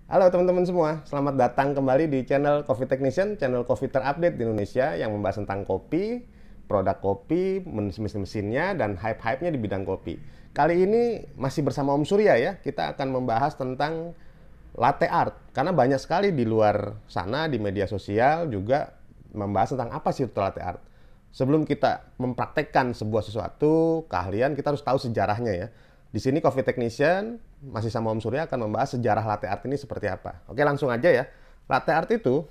Halo teman-teman semua, selamat datang kembali di channel Coffee Technician, channel kopi terupdate di Indonesia yang membahas tentang kopi, produk kopi, mesin-mesinnya, dan hype-hype-nya di bidang kopi. Kali ini masih bersama Om Surya ya, kita akan membahas tentang latte art. Karena banyak sekali di luar sana, di media sosial juga membahas tentang apa sih itu latte art. Sebelum kita mempraktekkan sebuah sesuatu, keahlian, kita harus tahu sejarahnya ya. Di sini Coffee Technician masih sama Om Surya akan membahas sejarah latte art ini seperti apa. Oke, langsung aja ya. Latte art itu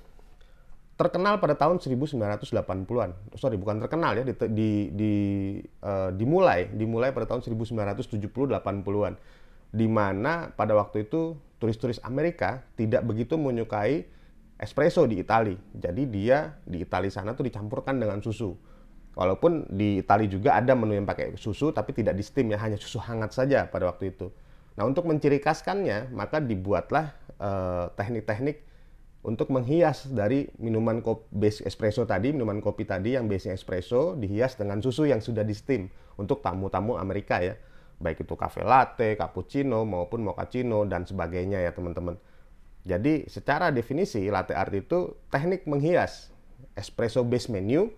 terkenal pada tahun 1980-an. Sorry, bukan terkenal ya, dimulai pada tahun 1970-80-an. Di mana pada waktu itu turis-turis Amerika tidak begitu menyukai espresso di Italia. Jadi dia di Italia sana tuh dicampurkan dengan susu. Walaupun di Italia juga ada menu yang pakai susu, tapi tidak di steam ya, hanya susu hangat saja pada waktu itu. Nah, untuk menciri khaskannya, maka dibuatlah teknik-teknik untuk menghias dari minuman kopi base espresso tadi, minuman kopi tadi yang base espresso, dihias dengan susu yang sudah di steam untuk tamu-tamu Amerika ya. Baik itu cafe latte, cappuccino, maupun mochaccino, dan sebagainya ya teman-teman. Jadi secara definisi, latte art itu teknik menghias espresso base menu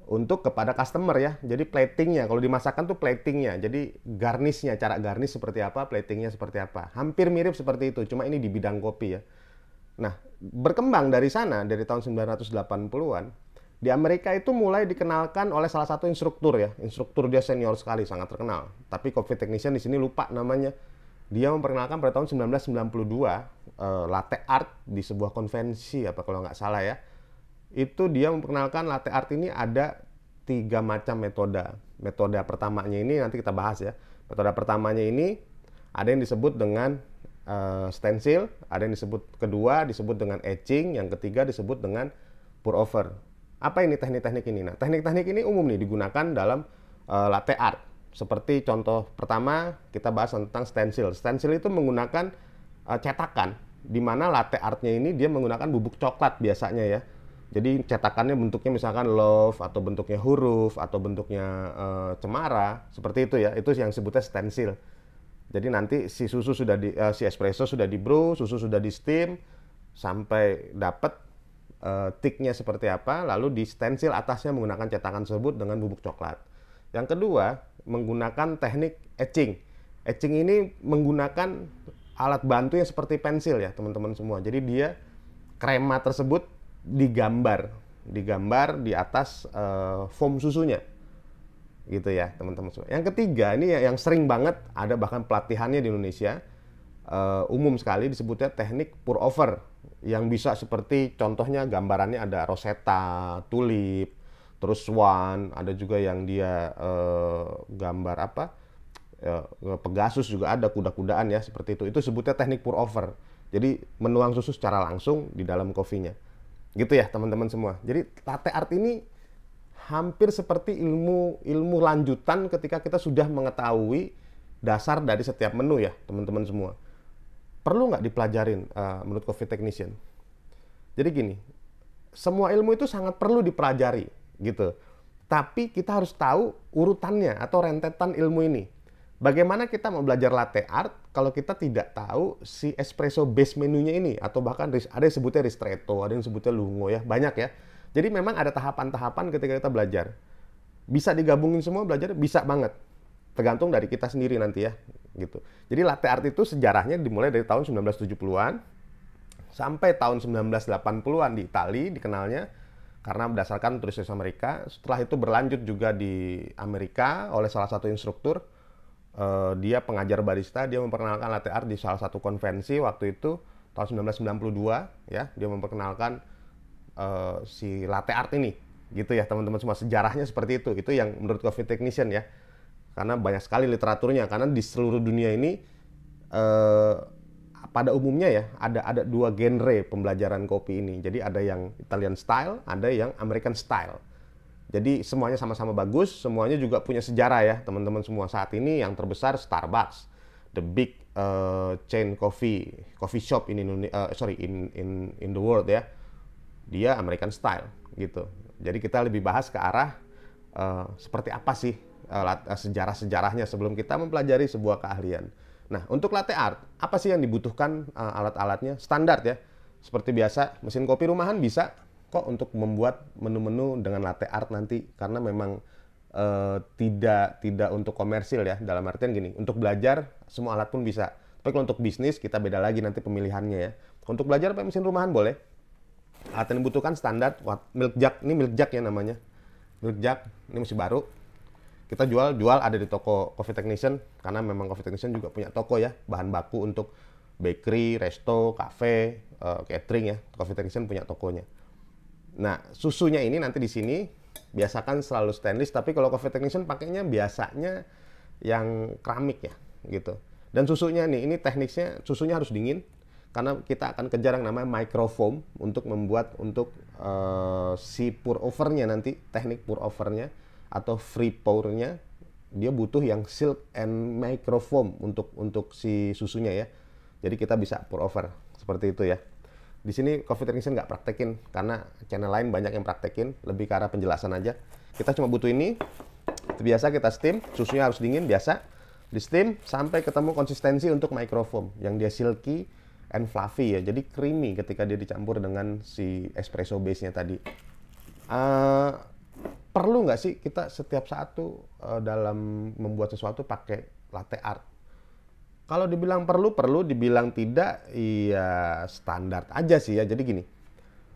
untuk kepada customer ya. Jadi platingnya, kalau dimasakkan tuh platingnya. Jadi garnishnya, cara garnish seperti apa, platingnya seperti apa. Hampir mirip seperti itu, cuma ini di bidang kopi ya. Nah, berkembang dari sana, dari tahun 1980-an, di Amerika itu mulai dikenalkan oleh salah satu instruktur ya. Instruktur dia senior sekali, sangat terkenal. Tapi Coffee Technician di sini lupa namanya. Dia memperkenalkan pada tahun 1992 latte art di sebuah konvensi apa kalau nggak salah ya. Itu dia memperkenalkan latte art ini ada 3 macam metode. Metode pertamanya ini nanti kita bahas ya. Metode pertamanya ini ada yang disebut dengan stencil, ada yang disebut dengan etching, yang ketiga disebut dengan pour over. Apa ini teknik-teknik ini? Nah, teknik-teknik ini umum nih digunakan dalam latte art. Seperti contoh pertama kita bahas tentang stencil. Stencil itu menggunakan cetakan, di mana latte artnya ini dia menggunakan bubuk coklat biasanya ya. Jadi cetakannya bentuknya misalkan love, atau bentuknya huruf, atau bentuknya cemara, seperti itu ya. Itu yang sebutnya stencil. Jadi nanti si espresso sudah di brew, susu sudah di steam sampai dapat thicknya seperti apa, lalu di stencil atasnya menggunakan cetakan tersebut dengan bubuk coklat. Yang kedua, menggunakan teknik etching. Etching ini menggunakan alat bantu yang seperti pensil ya, teman-teman semua. Jadi dia krema tersebut digambar di atas foam susunya gitu ya teman-teman semua. Yang ketiga ini yang sering banget ada bahkan pelatihannya di Indonesia, umum sekali disebutnya teknik pour over, yang bisa seperti contohnya gambarannya ada rosetta, tulip, terus swan, ada juga yang dia gambar apa, Pegasus juga ada, kuda-kudaan ya seperti itu sebutnya teknik pour over. Jadi menuang susu secara langsung di dalam kopinya. Gitu ya teman-teman semua. Jadi latte art ini hampir seperti ilmu lanjutan ketika kita sudah mengetahui dasar dari setiap menu ya teman-teman semua. Perlu nggak dipelajarin menurut Coffee Technician? Jadi gini, semua ilmu itu sangat perlu dipelajari gitu. Tapi kita harus tahu urutannya atau rentetan ilmu ini. Bagaimana kita mau belajar latte art kalau kita tidak tahu si espresso base menunya ini, atau bahkan ada yang sebutnya ristretto, ada yang sebutnya lungo ya, banyak ya. Jadi memang ada tahapan-tahapan ketika kita belajar. Bisa digabungin semua belajar, bisa banget. Tergantung dari kita sendiri nanti ya, gitu. Jadi latte art itu sejarahnya dimulai dari tahun 1970-an sampai tahun 1980-an di Italia dikenalnya karena berdasarkan turis Amerika. Setelah itu berlanjut juga di Amerika oleh salah satu instruktur. Dia pengajar barista, dia memperkenalkan latte art di salah satu konvensi waktu itu tahun 1992 ya. Dia memperkenalkan si latte art ini gitu ya teman-teman semua. Sejarahnya seperti itu yang menurut Coffee Technician ya, karena banyak sekali literaturnya. Karena di seluruh dunia ini pada umumnya ya ada 2 genre pembelajaran kopi ini. Jadi ada yang Italian style, ada yang American style. Jadi semuanya sama-sama bagus, semuanya juga punya sejarah ya teman-teman semua. Saat ini yang terbesar Starbucks, the big chain coffee shop in the world ya. Dia American style gitu. Jadi kita lebih bahas ke arah seperti apa sih sejarah-sejarahnya sebelum kita mempelajari sebuah keahlian. Nah, untuk latte art, apa sih yang dibutuhkan alat-alatnya? Standar ya. Seperti biasa, mesin kopi rumahan bisa kok untuk membuat menu-menu dengan latte art nanti, karena memang tidak untuk komersil ya. Dalam artian gini, untuk belajar semua alat pun bisa. Tapi kalau untuk bisnis kita beda lagi nanti pemilihannya ya. Untuk belajar pakai mesin rumahan boleh. Alat yang dibutuhkan standar, milk jug, ini milk jug ya namanya. Milk jug, ini masih baru. Kita jual ada di toko Coffee Technician, karena memang Coffee Technician juga punya toko ya, bahan baku untuk bakery, resto, cafe, catering ya. Coffee Technician punya tokonya. Nah, susunya ini nanti di sini biasakan selalu stainless, tapi kalau Coffee Technician pakainya biasanya yang keramik ya, gitu. Dan susunya nih, ini tekniknya susunya harus dingin, karena kita akan kejar yang namanya microfoam untuk membuat si pour overnya nanti, teknik pour overnya atau free pour-nya, dia butuh yang silk and microfoam untuk si susunya ya. Jadi kita bisa pour over seperti itu ya. Di sini Coffee Technician nggak praktekin karena channel lain banyak yang praktekin, lebih ke arah penjelasan aja. Kita cuma butuh ini. Biasa kita steam, susunya harus dingin biasa. Di steam sampai ketemu konsistensi untuk microfoam yang dia silky and fluffy ya. Jadi creamy ketika dia dicampur dengan si espresso base-nya tadi. Perlu nggak sih kita setiap saat tuh dalam membuat sesuatu pakai latte art? Kalau dibilang perlu, dibilang tidak, iya standar aja sih ya. Jadi gini,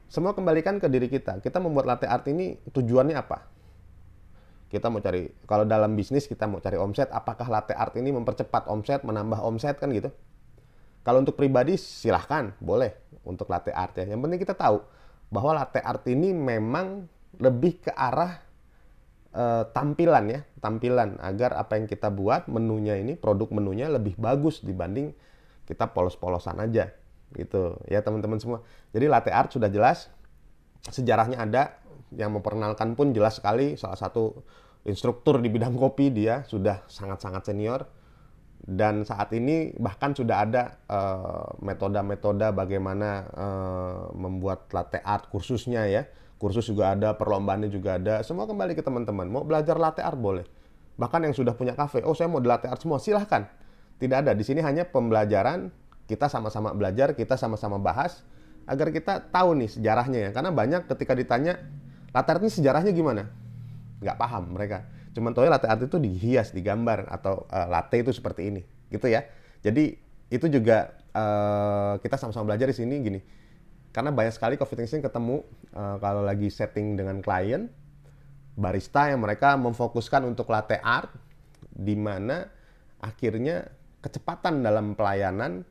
semua kembalikan ke diri kita. Kita membuat latte art ini tujuannya apa? Kita mau cari, kalau dalam bisnis kita mau cari omset, apakah latte art ini mempercepat omset, menambah omset kan gitu? Kalau untuk pribadi silahkan, boleh untuk latte art ya. Yang penting kita tahu bahwa latte art ini memang lebih ke arah tampilan ya, tampilan agar apa yang kita buat menunya ini, produk menunya lebih bagus dibanding kita polos-polosan aja gitu ya teman-teman semua. Jadi latte art sudah jelas, sejarahnya ada, yang memperkenalkan pun jelas sekali, salah satu instruktur di bidang kopi, dia sudah sangat-sangat senior, dan saat ini bahkan sudah ada metode-metode bagaimana membuat latte art, kursusnya ya. Kursus juga ada, perlombaannya juga ada. Semua kembali ke teman-teman. Mau belajar latte art boleh. Bahkan yang sudah punya cafe, oh saya mau di latte art semua, silahkan. Tidak ada. Di sini hanya pembelajaran, kita sama-sama belajar, kita sama-sama bahas, agar kita tahu nih sejarahnya ya. Karena banyak ketika ditanya, latte art ini sejarahnya gimana? Nggak paham mereka. Cuman tahu latte art itu dihias, digambar, atau latte itu seperti ini. Gitu ya. Jadi itu juga kita sama-sama belajar di sini gini. Karena banyak sekali Coffee Technician ketemu kalau lagi setting dengan klien, barista yang mereka memfokuskan untuk latte art, di mana akhirnya kecepatan dalam pelayanan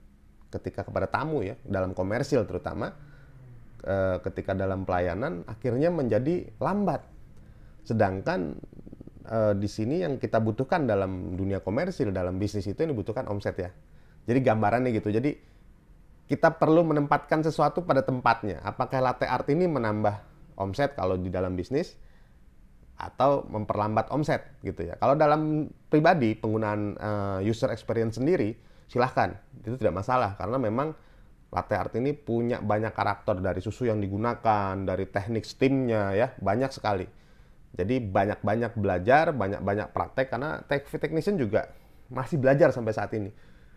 ketika kepada tamu ya, dalam komersil terutama, ketika dalam pelayanan akhirnya menjadi lambat. Sedangkan di sini yang kita butuhkan dalam dunia komersil, dalam bisnis itu yang dibutuhkan omset ya. Jadi gambarannya gitu. Jadi kita perlu menempatkan sesuatu pada tempatnya. Apakah latte art ini menambah omset kalau di dalam bisnis atau memperlambat omset gitu ya. Kalau dalam pribadi penggunaan user experience sendiri silahkan, itu tidak masalah karena memang latte art ini punya banyak karakter, dari susu yang digunakan, dari teknik steamnya ya, banyak sekali. Jadi banyak-banyak belajar, banyak-banyak praktek karena Coffee Technician juga masih belajar sampai saat ini.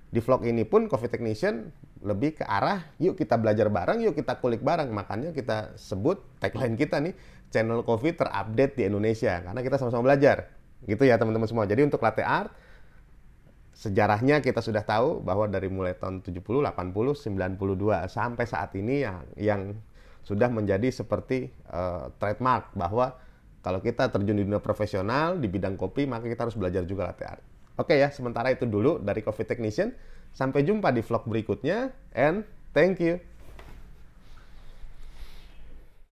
Di vlog ini pun Coffee Technician lebih ke arah yuk kita belajar bareng, yuk kita kulik bareng. Makanya kita sebut tagline kita nih, channel kopi terupdate di Indonesia, karena kita sama-sama belajar. Gitu ya teman-teman semua. Jadi untuk latte art, sejarahnya kita sudah tahu bahwa dari mulai tahun 70, 80, 92 sampai saat ini yang sudah menjadi seperti trademark bahwa kalau kita terjun di dunia profesional di bidang kopi, maka kita harus belajar juga latte art. Oke ya, sementara itu dulu dari Coffee Technician. Sampai jumpa di vlog berikutnya, and thank you.